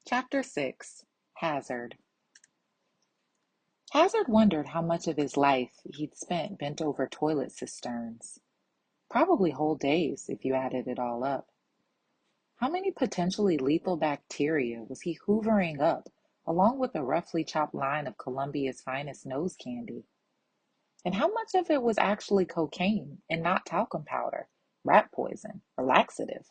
Chapter 6. Hazard. Hazard wondered how much of his life he'd spent bent over toilet cisterns. Probably whole days, if you added it all up. How many potentially lethal bacteria was he hoovering up, along with a roughly chopped line of Columbia's finest nose candy? And how much of it was actually cocaine and not talcum powder, rat poison, or laxative?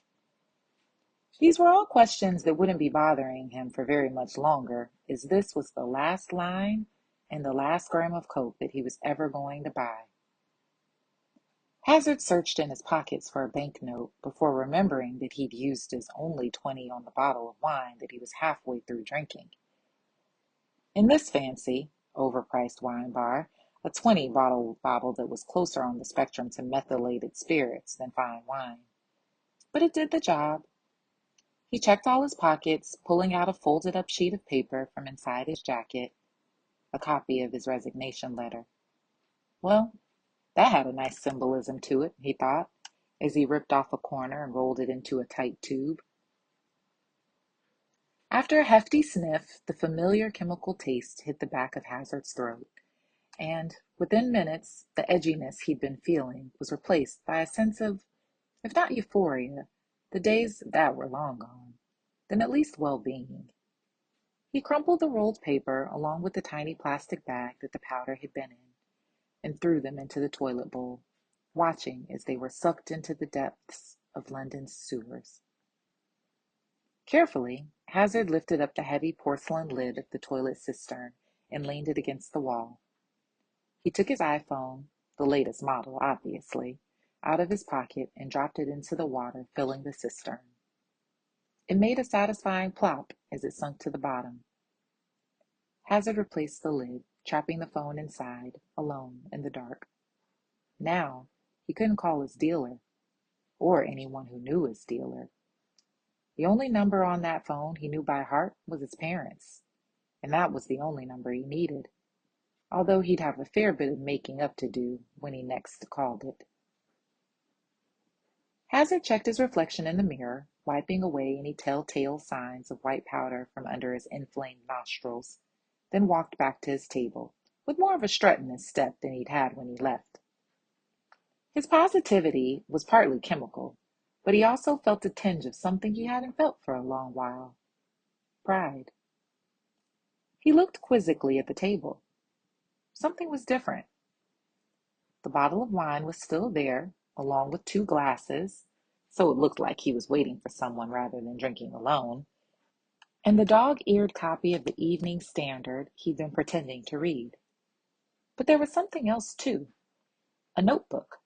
These were all questions that wouldn't be bothering him for very much longer, as this was the last line and the last gram of coke that he was ever going to buy. Hazard searched in his pockets for a banknote before remembering that he'd used his only 20 on the bottle of wine that he was halfway through drinking. In this fancy, overpriced wine bar, a 20 bottle that was closer on the spectrum to methylated spirits than fine wine. But it did the job. He checked all his pockets, pulling out a folded up sheet of paper from inside his jacket, a copy of his resignation letter. Well, that had a nice symbolism to it, he thought, as he ripped off a corner and rolled it into a tight tube. After a hefty sniff, the familiar chemical taste hit the back of Hazard's throat, and within minutes, the edginess he'd been feeling was replaced by a sense of, if not euphoria, the days that were long gone, then at least well-being. He crumpled the rolled paper along with the tiny plastic bag that the powder had been in, and threw them into the toilet bowl, watching as they were sucked into the depths of London's sewers. Carefully, Hazard lifted up the heavy porcelain lid of the toilet cistern and leaned it against the wall. He took his iPhone, the latest model, obviously, out of his pocket and dropped it into the water, filling the cistern. It made a satisfying plop as it sunk to the bottom. Hazard replaced the lid, trapping the phone inside, alone in the dark. Now, he couldn't call his dealer, or anyone who knew his dealer. The only number on that phone he knew by heart was his parents', and that was the only number he needed, although he'd have a fair bit of making up to do when he next called it. Hazard checked his reflection in the mirror, wiping away any telltale signs of white powder from under his inflamed nostrils, then walked back to his table, with more of a strut in his step than he'd had when he left. His positivity was partly chemical, but he also felt a tinge of something he hadn't felt for a long while: pride. He looked quizzically at the table. Something was different. The bottle of wine was still there, along with 2 glasses, so it looked like he was waiting for someone rather than drinking alone, and the dog-eared copy of the Evening Standard he'd been pretending to read. But there was something else, too. A notebook.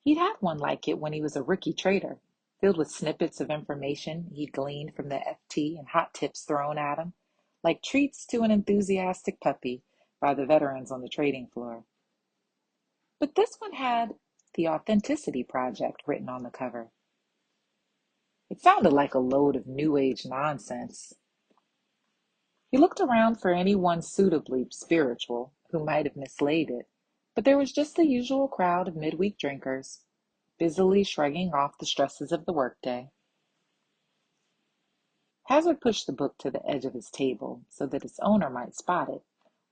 He'd had one like it when he was a rookie trader, filled with snippets of information he'd gleaned from the FT and hot tips thrown at him, like treats to an enthusiastic puppy, by the veterans on the trading floor. But this one had "The Authenticity Project" written on the cover. It sounded like a load of New Age nonsense. He looked around for anyone suitably spiritual who might have mislaid it, but there was just the usual crowd of midweek drinkers, busily shrugging off the stresses of the workday. Hazard pushed the book to the edge of his table so that its owner might spot it,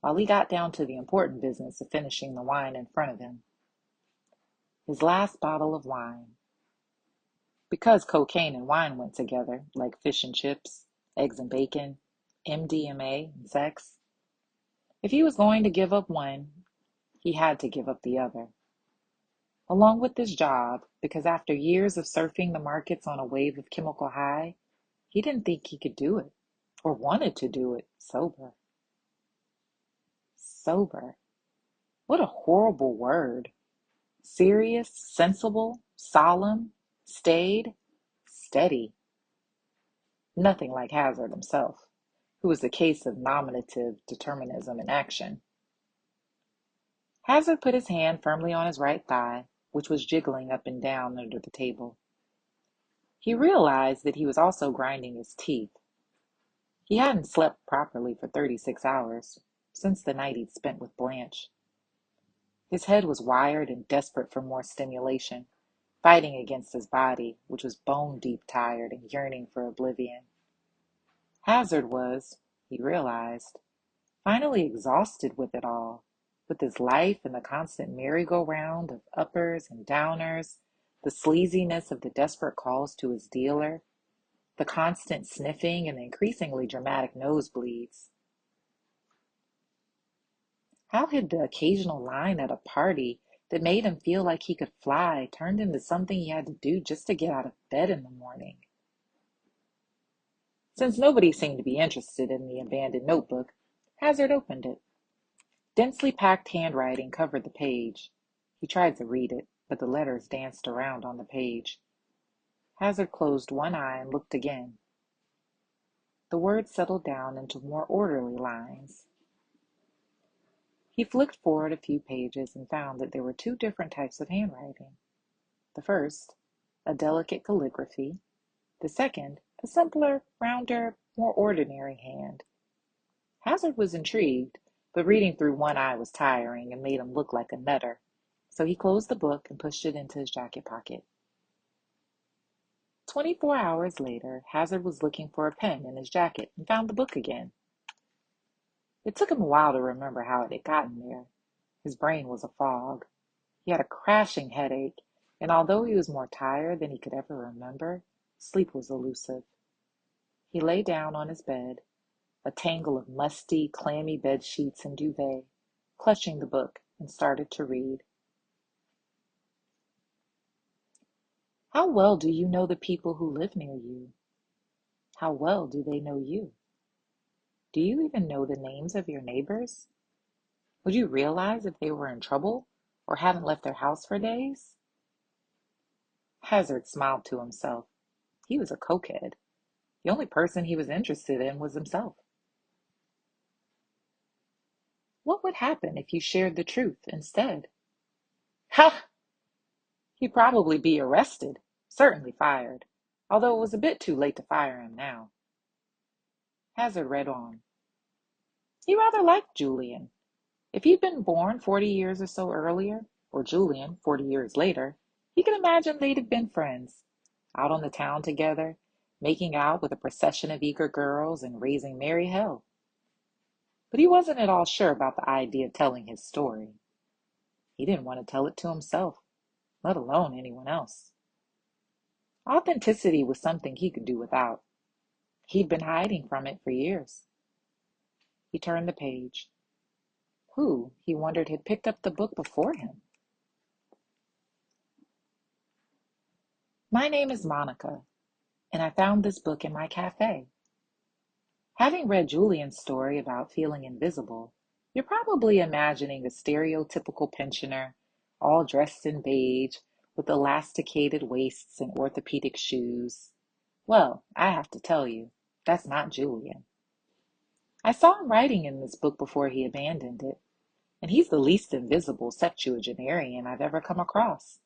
while he got down to the important business of finishing the wine in front of him. His last bottle of wine. Because cocaine and wine went together, like fish and chips, eggs and bacon, MDMA and sex. If he was going to give up one, he had to give up the other. Along with this job, because after years of surfing the markets on a wave of chemical high, he didn't think he could do it, or wanted to do it, sober. Sober. What a horrible word. Serious, sensible, solemn, staid, steady. Nothing like Hazard himself, who was a case of nominative determinism in action. Hazard put his hand firmly on his right thigh, which was jiggling up and down under the table. He realized that he was also grinding his teeth. He hadn't slept properly for 36 hours, since the night he'd spent with Blanche. His head was wired and desperate for more stimulation, fighting against his body, which was bone-deep tired and yearning for oblivion. Hazard was, he realized, finally exhausted with it all, with his life and the constant merry-go-round of uppers and downers, the sleaziness of the desperate calls to his dealer, the constant sniffing and the increasingly dramatic nosebleeds. How had the occasional line at a party that made him feel like he could fly turned into something he had to do just to get out of bed in the morning? Since nobody seemed to be interested in the abandoned notebook, Hazard opened it. Densely packed handwriting covered the page. He tried to read it, but the letters danced around on the page. Hazard closed one eye and looked again. The words settled down into more orderly lines. He flicked forward a few pages and found that there were two different types of handwriting. The first, a delicate calligraphy. The second, a simpler, rounder, more ordinary hand. Hazard was intrigued, but reading through one eye was tiring and made him look like a nutter, so he closed the book and pushed it into his jacket pocket. 24 hours later, Hazard was looking for a pen in his jacket and found the book again. It took him a while to remember how it had gotten there. His brain was a fog. He had a crashing headache, and although he was more tired than he could ever remember, sleep was elusive. He lay down on his bed, a tangle of musty, clammy bed sheets and duvet, clutching the book, and started to read. How well do you know the people who live near you? How well do they know you? Do you even know the names of your neighbors? Would you realize if they were in trouble or hadn't left their house for days? Hazard smiled to himself. He was a cokehead. The only person he was interested in was himself. What would happen if you shared the truth instead? Ha! He'd probably be arrested, certainly fired, although it was a bit too late to fire him now. Hazard read on. He rather liked Julian. If he'd been born 40 years or so earlier, or Julian 40 years later, he could imagine they'd have been friends, out on the town together, making out with a procession of eager girls and raising merry hell. But he wasn't at all sure about the idea of telling his story. He didn't want to tell it to himself, let alone anyone else. Authenticity was something he could do without. He'd been hiding from it for years. He turned the page. Who, he wondered, had picked up the book before him? My name is Monica, and I found this book in my cafe. Having read Julian's story about feeling invisible, you're probably imagining a stereotypical pensioner, all dressed in beige, with elasticated waists and orthopedic shoes. Well, I have to tell you, that's not Julian. I saw him writing in this book before he abandoned it, and he's the least invisible septuagenarian I've ever come across.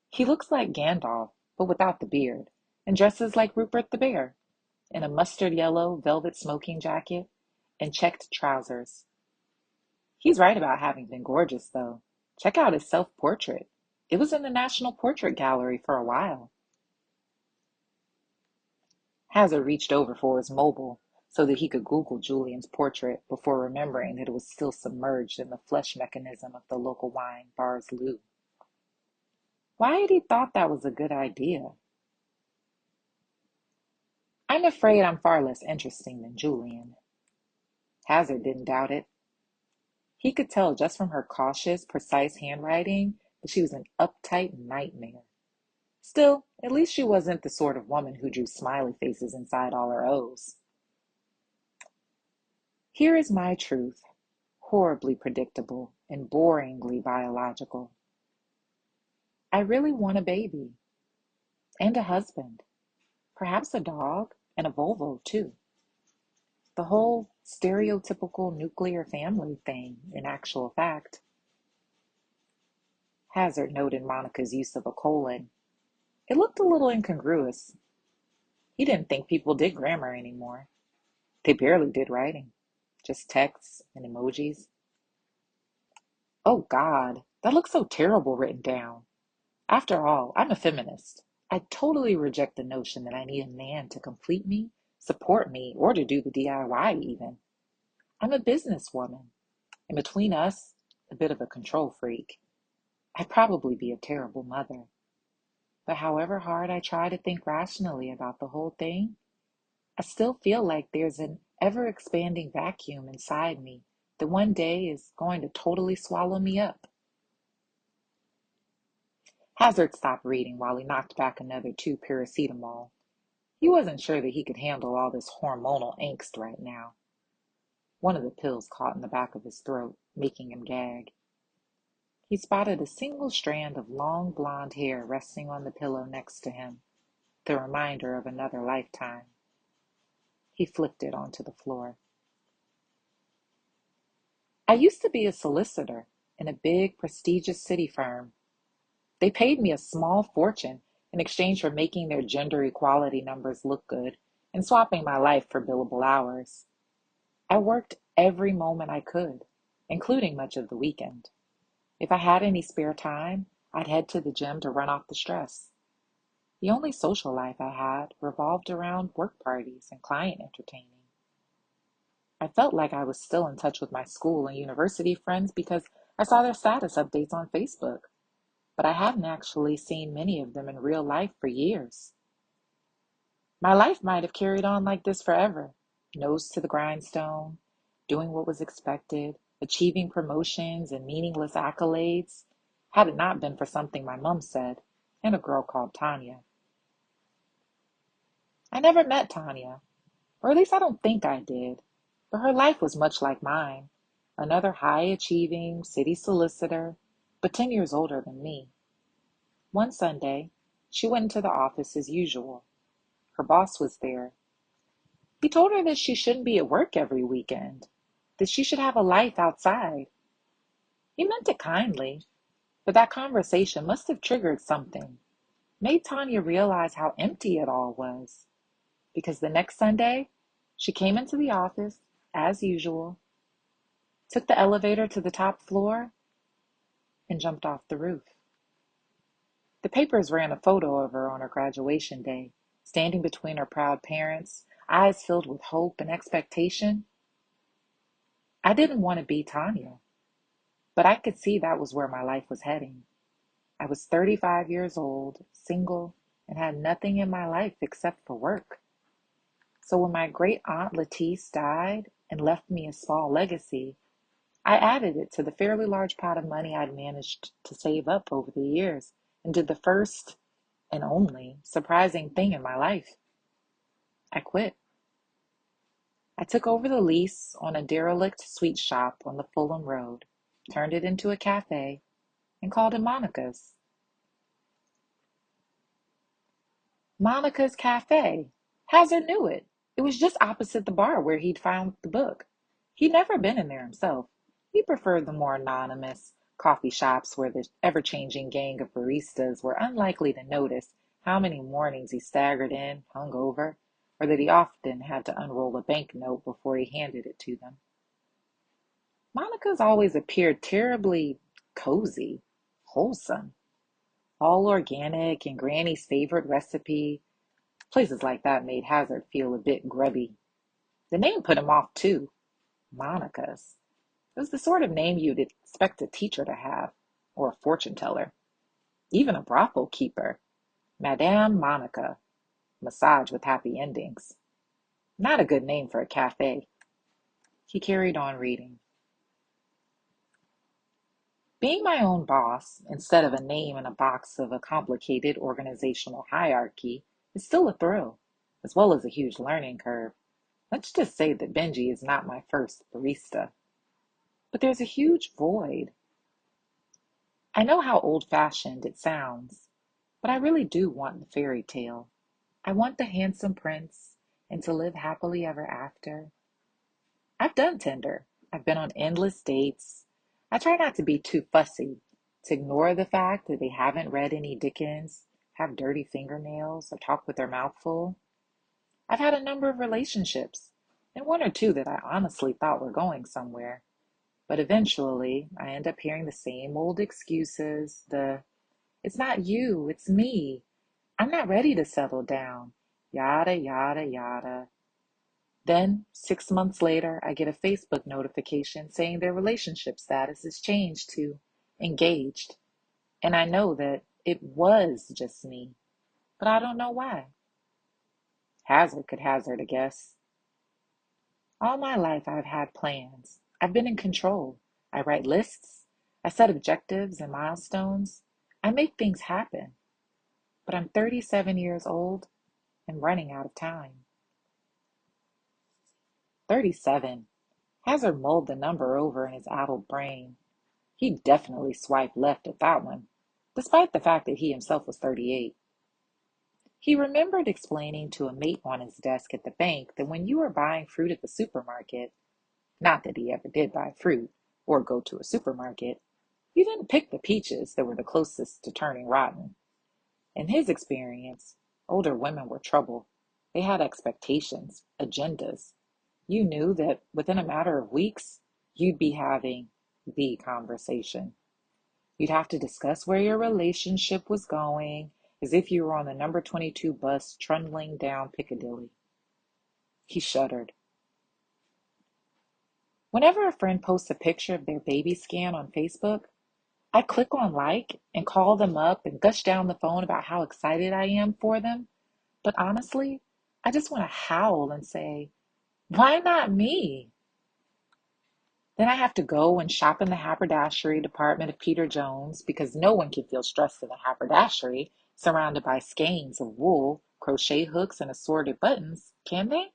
He looks like Gandalf, but without the beard, and dresses like Rupert the Bear, in a mustard yellow velvet smoking jacket and checked trousers. He's right about having been gorgeous, though. Check out his self-portrait. It was in the National Portrait Gallery for a while. Hazard reached over for his mobile so that he could Google Julian's portrait before remembering that it was still submerged in the flesh mechanism of the local wine, Bar's Lou. Why had he thought that was a good idea? I'm afraid I'm far less interesting than Julian. Hazard didn't doubt it. He could tell just from her cautious, precise handwriting that she was an uptight nightmare. Still, at least she wasn't the sort of woman who drew smiley faces inside all her O's. Here is my truth, horribly predictable and boringly biological. I really want a baby. And a husband. Perhaps a dog and a Volvo, too. The whole stereotypical nuclear family thing, in actual fact. Hazard noted Monica's use of a colon. It looked a little incongruous. He didn't think people did grammar anymore. They barely did writing. Just texts and emojis. Oh God, that looks so terrible written down. After all, I'm a feminist. I totally reject the notion that I need a man to complete me support me or to do the DIY even. I'm a businesswoman, and between us, a bit of a control freak. I'd probably be a terrible mother. But however hard I try to think rationally about the whole thing, I still feel like there's an ever expanding vacuum inside me that one day is going to totally swallow me up. Hazard stopped reading while he knocked back another two paracetamol. He wasn't sure that he could handle all this hormonal angst right now. One of the pills caught in the back of his throat, making him gag. He spotted a single strand of long blonde hair resting on the pillow next to him, the reminder of another lifetime. He flicked it onto the floor. I used to be a solicitor in a big, prestigious city firm. They paid me a small fortune in exchange for making their gender equality numbers look good and swapping my life for billable hours. I worked every moment I could, including much of the weekend. If I had any spare time, I'd head to the gym to run off the stress. The only social life I had revolved around work parties and client entertaining. I felt like I was still in touch with my school and university friends because I saw their status updates on Facebook, but I hadn't actually seen many of them in real life for years. My life might have carried on like this forever, nose to the grindstone, doing what was expected, achieving promotions and meaningless accolades, had it not been for something my mom said, and a girl called Tanya. I never met Tanya, or at least I don't think I did, but her life was much like mine. Another high-achieving city solicitor, but 10 years older than me. One Sunday, she went into the office as usual. Her boss was there. He told her that she shouldn't be at work every weekend, that she should have a life outside. He meant it kindly, but that conversation must have triggered something, made Tanya realize how empty it all was. Because the next Sunday, she came into the office, as usual, took the elevator to the top floor, and jumped off the roof. The papers ran a photo of her on her graduation day, standing between her proud parents, eyes filled with hope and expectation. I didn't want to be Tanya, but I could see that was where my life was heading. I was 35 years old, single, and had nothing in my life except for work. So when my great aunt Lettice died and left me a small legacy, I added it to the fairly large pot of money I'd managed to save up over the years and did the first and only surprising thing in my life. I quit. I took over the lease on a derelict sweet shop on the Fulham Road, turned it into a cafe, and called it Monica's. Monica's Cafe. Hazard knew it. It was just opposite the bar where he'd found the book. He'd never been in there himself. He preferred the more anonymous coffee shops where the ever-changing gang of baristas were unlikely to notice how many mornings he staggered in, hungover, or that he often had to unroll a banknote before he handed it to them. Monica's always appeared terribly cozy, wholesome, all organic and Granny's favorite recipe. Places like that made Hazard feel a bit grubby. The name put him off too. Monica's. It was the sort of name you'd expect a teacher to have, or a fortune teller, even a brothel keeper. Madame Monica, massage with happy endings. Not a good name for a cafe. He carried on reading. Being my own boss, instead of a name in a box of a complicated organizational hierarchy, is still a thrill, as well as a huge learning curve. Let's just say that Benji is not my first barista. But there's a huge void. I know how old-fashioned it sounds, but I really do want the fairy tale. I want the handsome prince and to live happily ever after. I've done Tinder. I've been on endless dates. I try not to be too fussy, to ignore the fact that they haven't read any Dickens, have dirty fingernails, or talk with their mouth full. I've had a number of relationships, and one or two that I honestly thought were going somewhere. But eventually, I end up hearing the same old excuses, it's not you, it's me. I'm not ready to settle down. Yada, yada, yada. Then, 6 months later, I get a Facebook notification saying their relationship status has changed to engaged. And I know that it was just me, but I don't know why. Hazard could hazard a guess. All my life, I've had plans. I've been in control. I write lists. I set objectives and milestones. I make things happen. But I'm 37 years old and running out of time. 37. Hazard mulled the number over in his addled brain. He definitely swiped left at that one, despite the fact that he himself was 38. He remembered explaining to a mate on his desk at the bank that when you were buying fruit at the supermarket, not that he ever did buy fruit or go to a supermarket, you didn't pick the peaches that were the closest to turning rotten. In his experience, older women were trouble. They had expectations, agendas. You knew that within a matter of weeks, you'd be having the conversation. You'd have to discuss where your relationship was going, as if you were on the number 22 bus trundling down Piccadilly. He shuddered. Whenever a friend posts a picture of their baby scan on Facebook, I click on like and call them up and gush down the phone about how excited I am for them. But honestly, I just want to howl and say, why not me? Then I have to go and shop in the haberdashery department of Peter Jones because no one can feel stressed in a haberdashery surrounded by skeins of wool, crochet hooks, and assorted buttons, can they?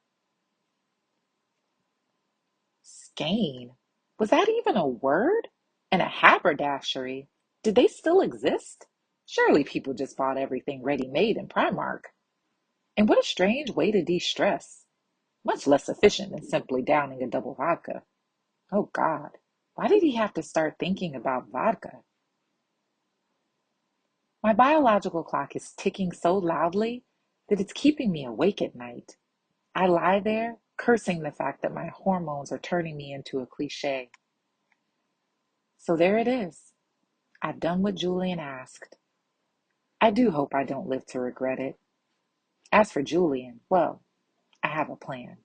Skein. Was that even a word? And a haberdashery. Did they still exist? Surely people just bought everything ready-made in Primark. And what a strange way to de-stress. Much less efficient than simply downing a double vodka. Oh God, why did he have to start thinking about vodka? My biological clock is ticking so loudly that it's keeping me awake at night. I lie there, cursing the fact that my hormones are turning me into a cliche. So there it is. I've done what Julian asked. I do hope I don't live to regret it. As for Julian, well, I have a plan.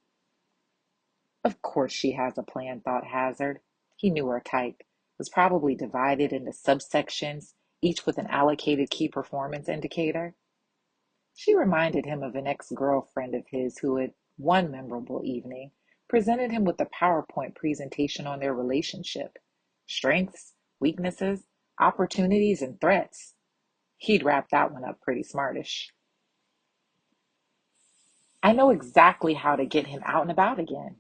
Of course she has a plan, thought Hazard. He knew her type. It was probably divided into subsections, each with an allocated key performance indicator. She reminded him of an ex-girlfriend of his who had, one memorable evening, presented him with a PowerPoint presentation on their relationship. Strengths, weaknesses, opportunities, and threats. He'd wrap that one up pretty smartish. I know exactly how to get him out and about again.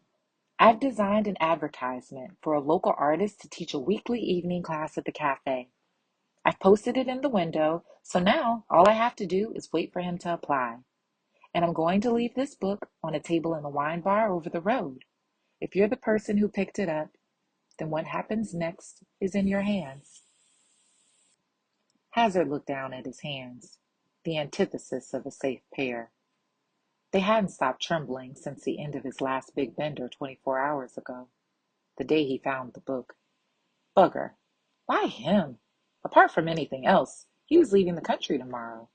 I've designed an advertisement for a local artist to teach a weekly evening class at the cafe. I've posted it in the window, so now all I have to do is wait for him to apply. And I'm going to leave this book on a table in the wine bar over the road. If you're the person who picked it up, then what happens next is in your hands. Hazard looked down at his hands, the antithesis of a safe pair. They hadn't stopped trembling since the end of his last big bender 24 hours ago, the day he found the book. Bugger. Why him? Apart from anything else, he was leaving the country tomorrow.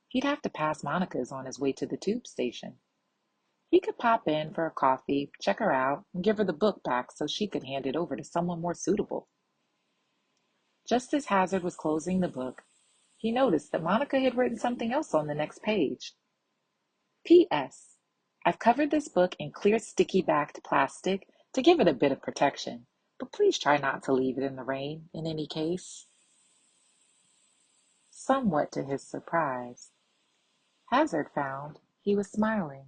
He'd have to pass Monica's on his way to the tube station. He could pop in for a coffee, check her out, and give her the book back so she could hand it over to someone more suitable. Just as Hazard was closing the book, he noticed that Monica had written something else on the next page. P.S. I've covered this book in clear sticky backed plastic to give it a bit of protection, but please try not to leave it in the rain in any case. Somewhat to his surprise, Hazard found he was smiling.